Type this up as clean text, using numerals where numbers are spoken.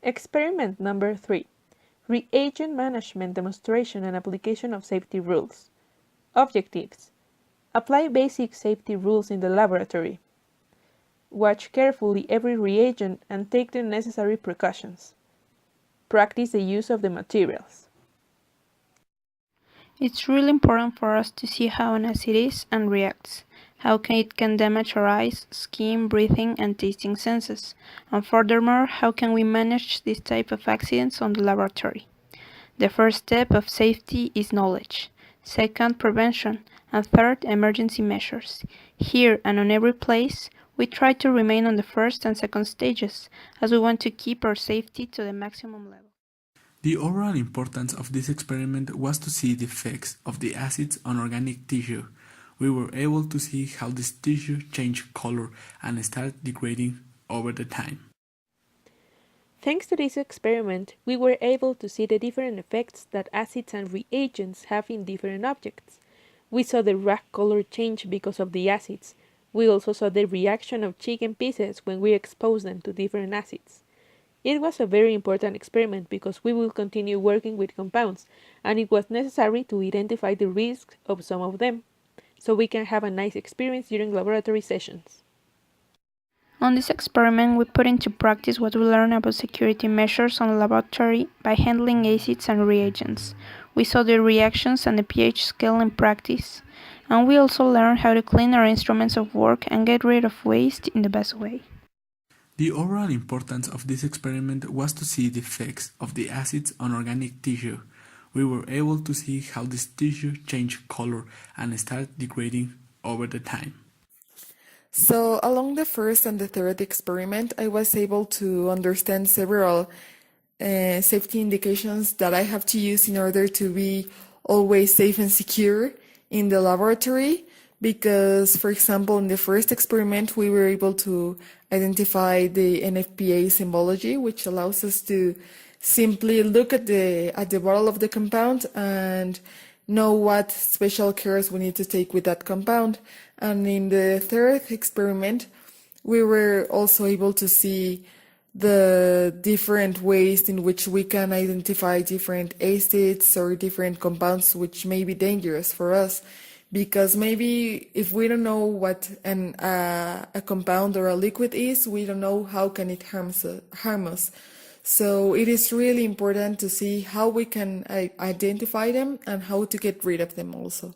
Experiment number 3. Reagent management demonstration and application of safety rules. Objectives. Apply basic safety rules in the laboratory. Watch carefully every reagent and take the necessary precautions. Practice the use of the materials. It's really important for us to see how an acid is and reacts, how it can damage our eyes, skin, breathing, and tasting senses, and furthermore, how can we manage this type of accidents on the laboratory. The first step of safety is knowledge. Second, prevention. And third, emergency measures. Here and on every place, we try to remain on the first and second stages, as we want to keep our safety to the maximum level. The overall importance of this experiment was to see the effects of the acids on organic tissue. We were able to see how this tissue changed color and started degrading over the time. Thanks to this experiment, we were able to see the different effects that acids and reagents have in different objects. We saw the raw color change because of the acids. We also saw the reaction of chicken pieces when we exposed them to different acids. It was a very important experiment because we will continue working with compounds, and it was necessary to identify the risks of some of them, so we can have a nice experience during laboratory sessions. On this experiment, we put into practice what we learned about security measures on the laboratory by handling acids and reagents. We saw the reactions and the pH scale in practice, and we also learned how to clean our instruments of work and get rid of waste in the best way. The overall importance of this experiment was to see the effects of the acids on organic tissue. We were able to see how this tissue changed color and started degrading over the time. So along the first and the third experiment, I was able to understand several safety indications that I have to use in order to be always safe and secure in the laboratory. Because, for example, in the first experiment, we were able to identify the NFPA symbology, which allows us to simply look at the bottle of the compound and know what special cares we need to take with that compound. And in the third experiment, we were also able to see the different ways in which we can identify different acids or different compounds which may be dangerous for us. Because maybe if we don't know what a compound or a liquid is, we don't know how can it harm us. So it is really important to see how we can identify them and how to get rid of them also.